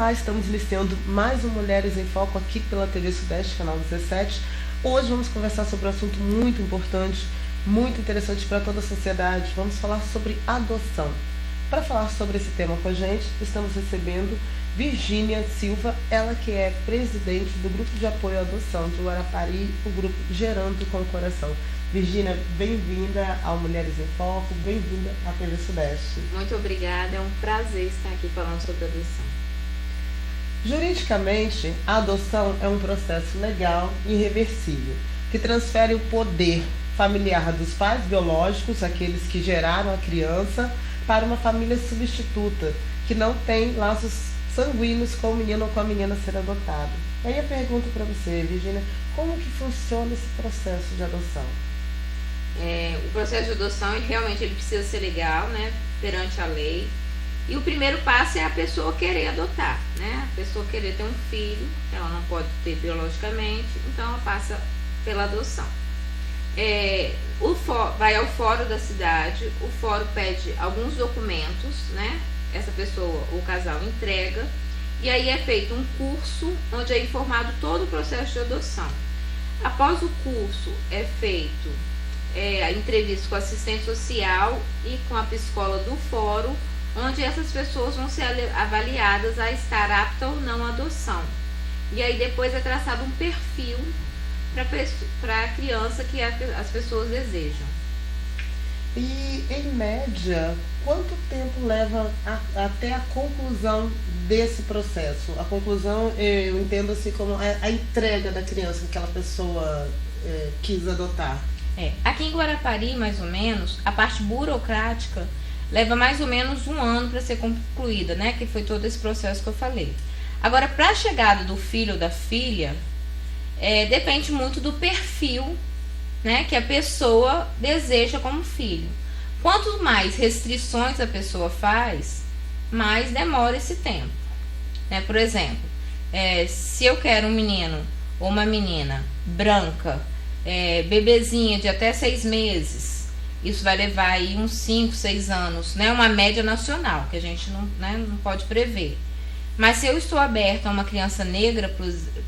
Olá, estamos iniciando mais um Mulheres em Foco aqui pela TV Sudeste, canal 17. Hoje vamos conversar sobre um assunto muito importante, muito interessante para toda a sociedade. Vamos falar sobre adoção. Para falar sobre esse tema com a gente, estamos recebendo Virgínia Silva, ela que é presidente do Grupo de Apoio à Adoção de Guarapari, o grupo Gerando com o Coração. Virgínia, bem-vinda ao Mulheres em Foco, bem-vinda à TV Sudeste. Muito obrigada, é um prazer estar aqui falando sobre adoção. Juridicamente, a adoção é um processo legal e irreversível, que transfere o poder familiar dos pais biológicos, aqueles que geraram a criança, para uma família substituta, que não tem laços sanguíneos com o menino ou com a menina a ser adotado. E aí eu pergunto para você, Virgínia, como que funciona esse processo de adoção? O processo de adoção, realmente ele precisa ser legal, né, perante a lei. E o primeiro passo é a pessoa querer adotar, né? A pessoa querer ter um filho, ela não pode ter biologicamente, então ela passa pela adoção. Vai ao fórum da cidade, o fórum pede alguns documentos, né? Essa pessoa, o casal, entrega, e aí é feito um curso onde é informado todo o processo de adoção. Após o curso é feito a entrevista com o assistente social e com a psicóloga do fórum, onde essas pessoas vão ser avaliadas a estar apta ou não à adoção. E aí depois é traçado um perfil para a criança que as pessoas desejam. E, em média, quanto tempo leva até a conclusão desse processo? A conclusão, eu entendo assim como a entrega da criança que aquela pessoa quis adotar. Aqui em Guarapari, mais ou menos, a parte burocrática leva mais ou menos 1 ano para ser concluída, né? Que foi todo esse processo que eu falei. Agora, para a chegada do filho ou da filha, depende muito do perfil, né, que a pessoa deseja como filho. Quanto mais restrições a pessoa faz, mais demora esse tempo. Né? Por exemplo, se eu quero um menino ou uma menina branca, bebezinha de até 6 meses, isso vai levar aí uns 5, 6 anos, né? Uma média nacional, que a gente não pode prever. Mas se eu estou aberta a uma criança negra,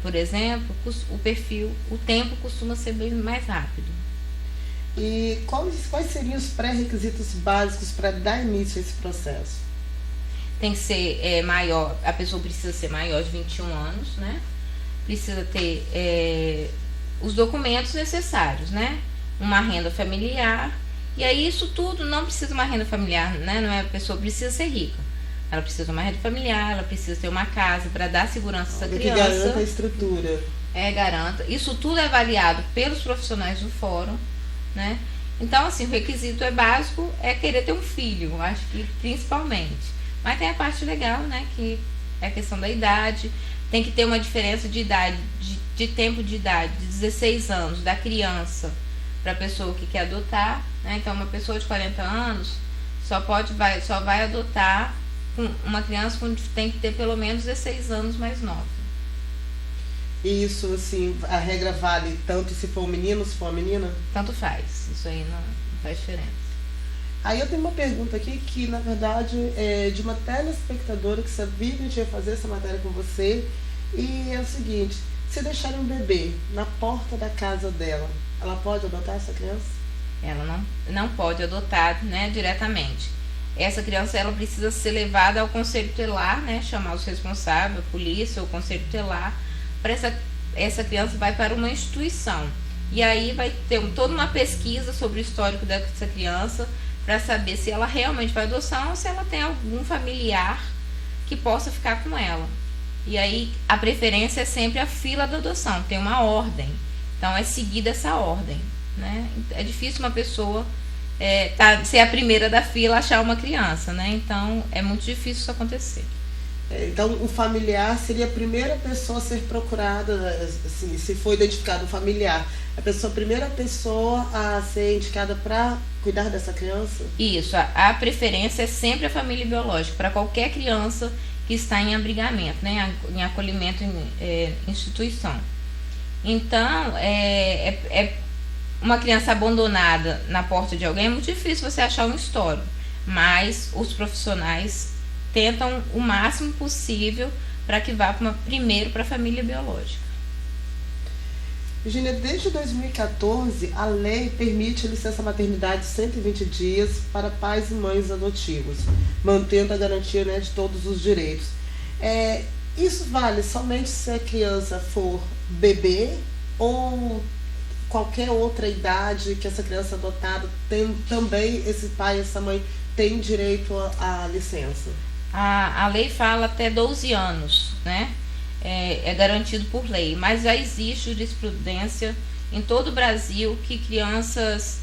por exemplo, o tempo costuma ser bem mais rápido. E quais seriam os pré-requisitos básicos para dar início a esse processo? Tem que ser maior, a pessoa precisa ser maior de 21 anos, né? Precisa ter os documentos necessários, né? Uma renda familiar. E aí isso tudo não precisa de uma renda familiar, né? Não é, a pessoa precisa ser rica. Ela precisa de uma renda familiar, ela precisa ter uma casa para dar segurança a essa criança. Que garanta a estrutura. Garanta. Isso tudo é avaliado pelos profissionais do fórum, né? Então, assim, o requisito básico é querer ter um filho, acho que principalmente. Mas tem a parte legal, né? Que é a questão da idade. Tem que ter uma diferença de idade, de tempo de idade, de 16 anos da criança para a pessoa que quer adotar, né? Então uma pessoa de 40 anos só vai adotar uma criança que tem que ter pelo menos 16 anos mais nova. E isso, assim, a regra vale tanto se for um menino, se for uma menina? Tanto faz, isso aí não faz diferença. Aí eu tenho uma pergunta aqui que, na verdade, é de uma telespectadora que sabia que a gente ia fazer essa matéria com você. E é o seguinte, se deixarem um bebê na porta da casa dela, ela pode adotar essa criança? Ela não pode adotar, né, diretamente. Essa criança ela precisa ser levada ao conselho tutelar, né, chamar os responsáveis, a polícia ou o conselho tutelar, para essa criança vai para uma instituição. E aí vai ter toda uma pesquisa sobre o histórico dessa criança para saber se ela realmente vai adoção ou se ela tem algum familiar que possa ficar com ela. E aí a preferência é sempre a fila da adoção, tem uma ordem. Então é seguida essa ordem, né? É difícil uma pessoa ser a primeira da fila a achar uma criança, né? Então é muito difícil isso acontecer. Então o familiar seria a primeira pessoa a ser procurada, assim, se for identificado um familiar, a primeira pessoa a ser indicada para cuidar dessa criança? Isso, a preferência é sempre a família biológica, para qualquer criança que está em abrigamento, né? Em acolhimento em instituição. Então, uma criança abandonada na porta de alguém é muito difícil você achar um histórico, mas os profissionais tentam o máximo possível para que vá primeiro para a família biológica. Virginia, desde 2014, a lei permite licença maternidade 120 dias para pais e mães adotivos, mantendo a garantia, né, de todos os direitos. Isso vale somente se a criança for bebê ou qualquer outra idade que essa criança adotada tem também, esse pai e essa mãe tem direito à licença? A lei fala até 12 anos, né? É garantido por lei, mas já existe jurisprudência em todo o Brasil que crianças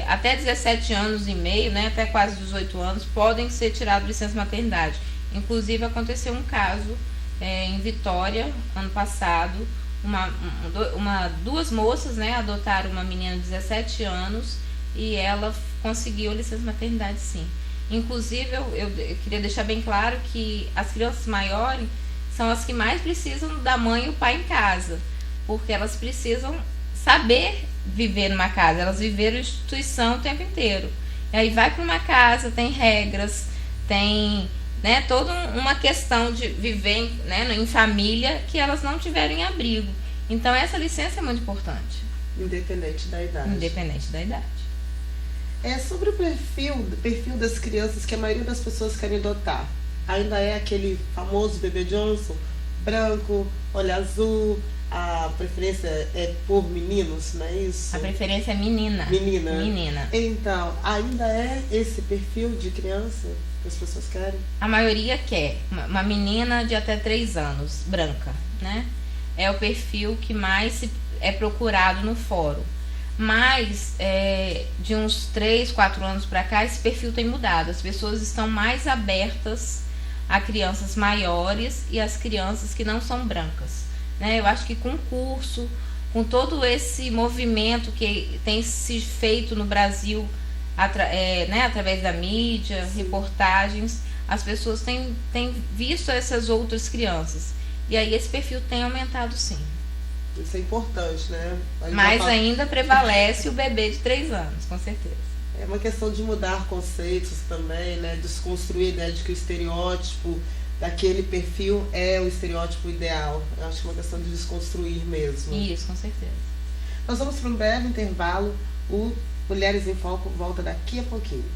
até 17 anos e meio, né, até quase 18 anos, podem ser tirados de licença maternidade. Inclusive aconteceu um caso em Vitória, ano passado, duas moças, né, adotaram uma menina de 17 anos e ela conseguiu a licença maternidade, sim. Inclusive eu queria deixar bem claro que as crianças maiores são as que mais precisam da mãe e o pai em casa, porque elas precisam saber viver numa casa, elas viveram instituição o tempo inteiro. E aí vai para uma casa, tem regras, tem, né, toda uma questão de viver, né, em família que elas não tiveram em abrigo. Então essa licença é muito importante. Independente da idade. Independente da idade. Sobre o perfil das crianças que a maioria das pessoas querem adotar. Ainda é aquele famoso bebê Johnson, branco, olho azul, a preferência é por meninos, não é isso? A preferência é menina. Menina. Então, ainda é esse perfil de criança que as pessoas querem? A maioria quer. Uma menina de até 3 anos, branca, né? É o perfil que mais é procurado no fórum. Mas, de uns 3, 4 anos para cá, esse perfil tem mudado. As pessoas estão mais abertas a crianças maiores e as crianças que não são brancas, né? Eu acho que com o curso, com todo esse movimento que tem se feito no Brasil, né, através da mídia, sim, reportagens, as pessoas têm visto essas outras crianças. E aí esse perfil tem aumentado, sim. Isso é importante, né? Mas ainda prevalece o bebê de 3 anos, com certeza. É uma questão de mudar conceitos também, né? Desconstruir a ideia de que o estereótipo daquele perfil é o estereótipo ideal. Eu acho que é uma questão de desconstruir mesmo. Isso, com certeza. Nós vamos para um breve intervalo. O Mulheres em Foco volta daqui a pouquinho.